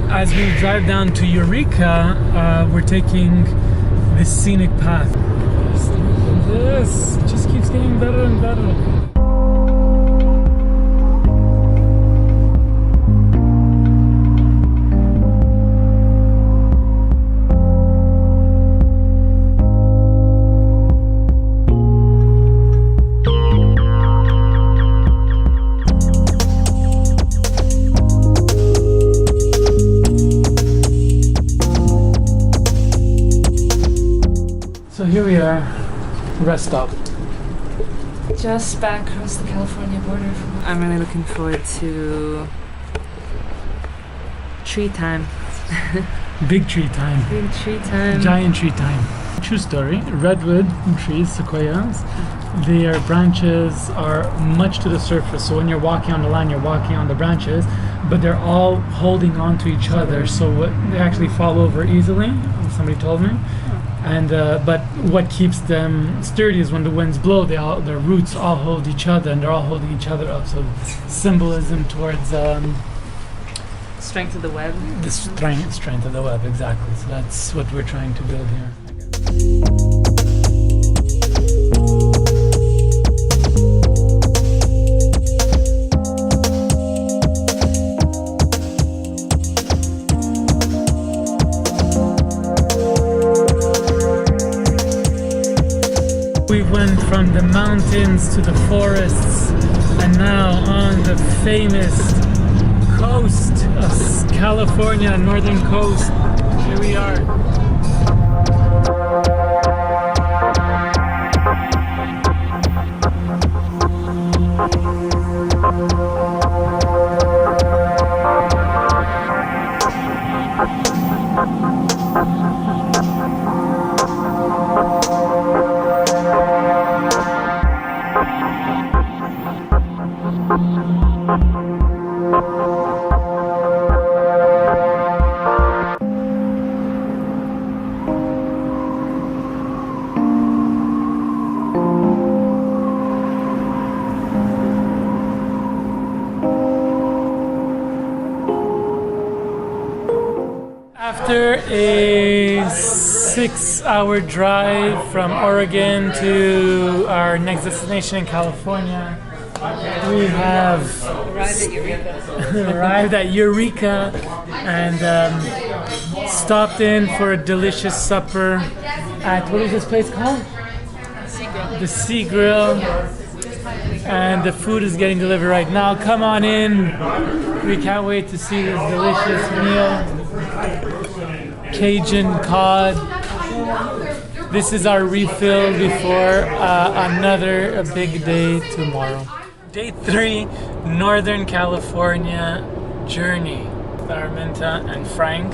as we drive down to Eureka, we're taking this scenic path. This just keeps getting better and better. So here we are, rest stop. Just back across the California border. I'm really looking forward to tree time. Big tree time. Big tree time. Giant tree time. True story. Redwood trees, sequoias, their branches are much to the surface. So when you're walking on the land, you're walking on the branches, but they're all holding on to each other. So they actually fall over easily, somebody told me. And but what keeps them sturdy is when the winds blow, their roots all hold each other, and they're all holding each other up. So symbolism towards strength of the web. The strength of the web, exactly. So that's what we're trying to build here. We went from the mountains to the forests, and now on the famous coast of California, northern coast. Here we are. After a 6-hour drive from Oregon to our next destination in California, we have arrived at Eureka and stopped in for a delicious supper at, what is this place called? The Sea Grill. And the food is getting delivered right now. Come on in. We can't wait to see this delicious meal. Cajun cod. This is our refill before another big day tomorrow. Day 3, Northern California journey. Araminta and Frank.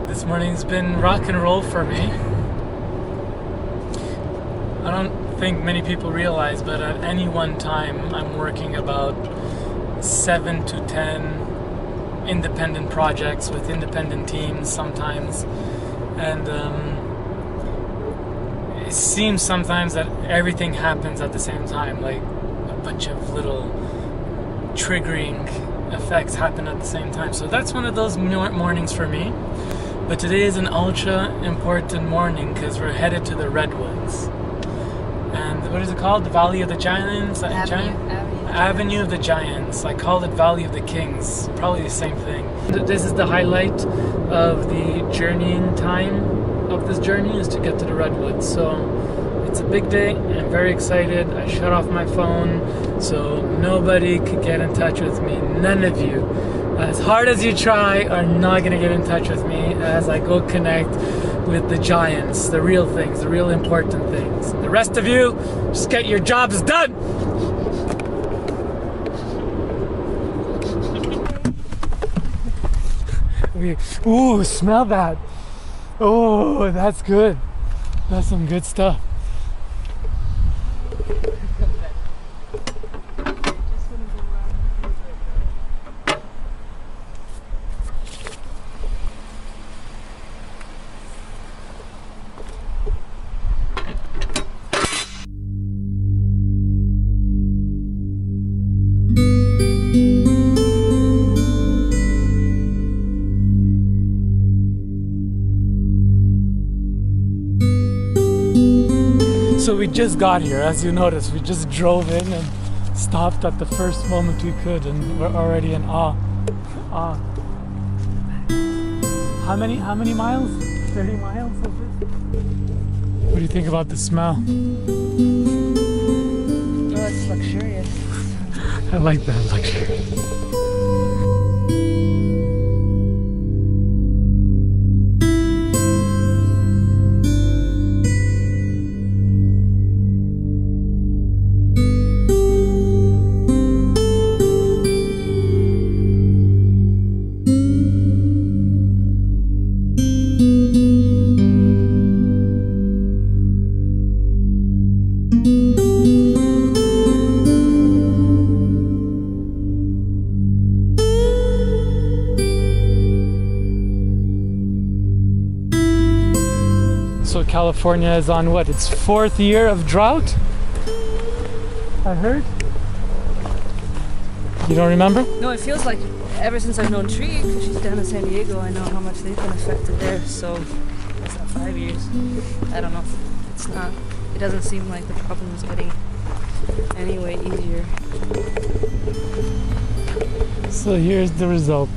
This morning's been rock and roll for me. I don't think many people realize, but at any one time I'm working about 7 to 10 independent projects with independent teams sometimes, and it seems sometimes that everything happens at the same time, like a bunch of little triggering effects happen at the same time. So that's one of those mornings for me. But today is an ultra important morning because we're headed to the Redwoods. And what is it called? The Valley of the Giants? Avenue of the Giants. I call it Valley of the Kings. Probably the same thing. This is the highlight of the journeying time of this journey, is to get to the Redwoods. So it's a big day. I'm very excited. I shut off my phone so nobody could get in touch with me. None of you, as hard as you try, are not going to get in touch with me as I go connect with the giants, the real things, the real important things. The rest of you, just get your jobs done. Ooh, smell that. Oh, that's good. That's some good stuff. So we just got here, as you noticed. We just drove in and stopped at the first moment we could, and we're already in awe. How many miles? 30 miles of this? What do you think about the smell? Oh, it's luxurious. I like that luxury. So California is on what? Its 4th year of drought? I heard. You don't remember? No, it feels like ever since I've known Tree, because she's down in San Diego, I know how much they've been affected there. So it's not 5 years. I don't know. It's not. It doesn't seem like the problem is getting any way easier. So here's the result.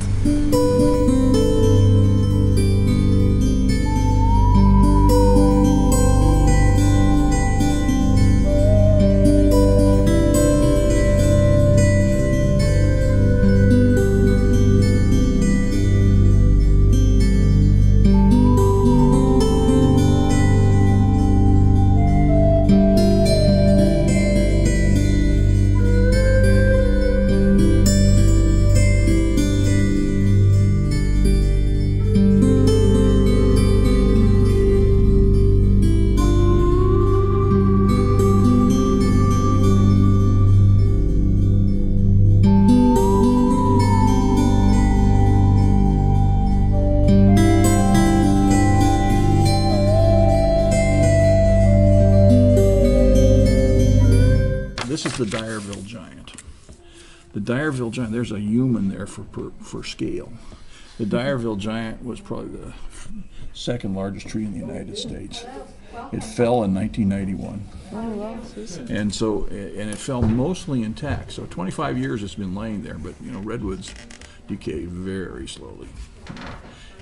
This is the Dyerville giant. The Dyerville giant, there's a human there for scale. The Dyerville giant was probably the second largest tree in the United States. It fell in 1991. Oh, wow. And so, and it fell mostly intact. So 25 years it's been laying there, but you know, redwoods decay very slowly.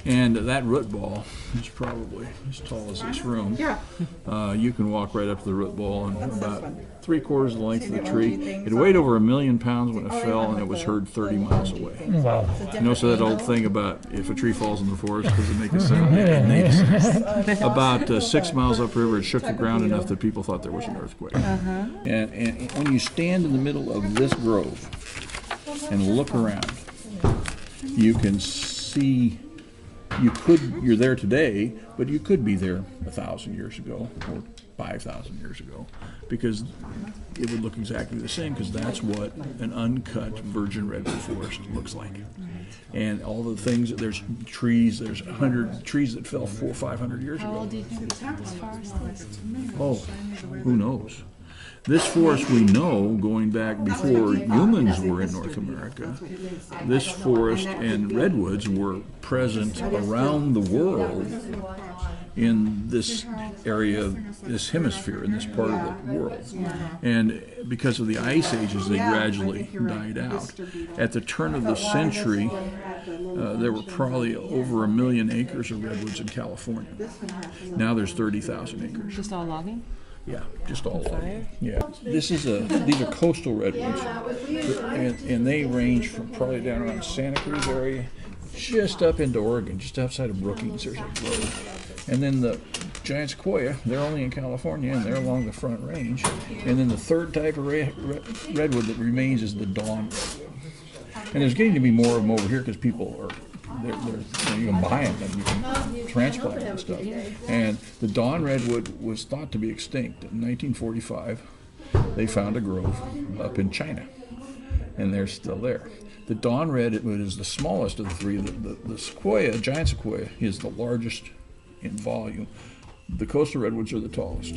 And that root ball is probably as tall as this room. You can walk right up to the root ball and about 3/4 the length of the tree. It weighed over 1 million pounds when it fell, and it was heard 30 miles away. Wow. You know, so that old thing about if a tree falls in the forest, does it make a sound? It makes sense. About 6 miles upriver, it shook the ground enough that people thought there was an earthquake. And when you stand in the middle of this grove and look around, you can see. You're there today, but you could be there 1,000 years ago or 5,000 years ago, because it would look exactly the same, because that's what an uncut virgin redwood forest looks like. And all the things, there's 100 trees that fell 400 or 500 years ago. How old do you think this forest is? Oh, who knows? This forest we know, going back before humans were in North America, this forest and redwoods were present around the world in this area, this hemisphere, in this part of the world. And because of the ice ages, they gradually died out. At the turn of the century, there were probably over 1 million acres of redwoods in California. Now there's 30,000 acres. Just all logging? Yeah, just all of them. Yeah, these are coastal redwoods, and they range from probably down around Santa Cruz area, just up into Oregon, just outside of Brookings. There's a grove, and then the giant sequoia. They're only in California, and they're along the Front Range. And then the third type of redwood that remains is the dawn redwood. And there's getting to be more of them over here because people are. You can buy them and you can transplant them and stuff. And the dawn redwood was thought to be extinct. In 1945, they found a grove up in China, and they're still there. The dawn redwood is the smallest of the three. The sequoia, giant sequoia, is the largest in volume. The coastal redwoods are the tallest.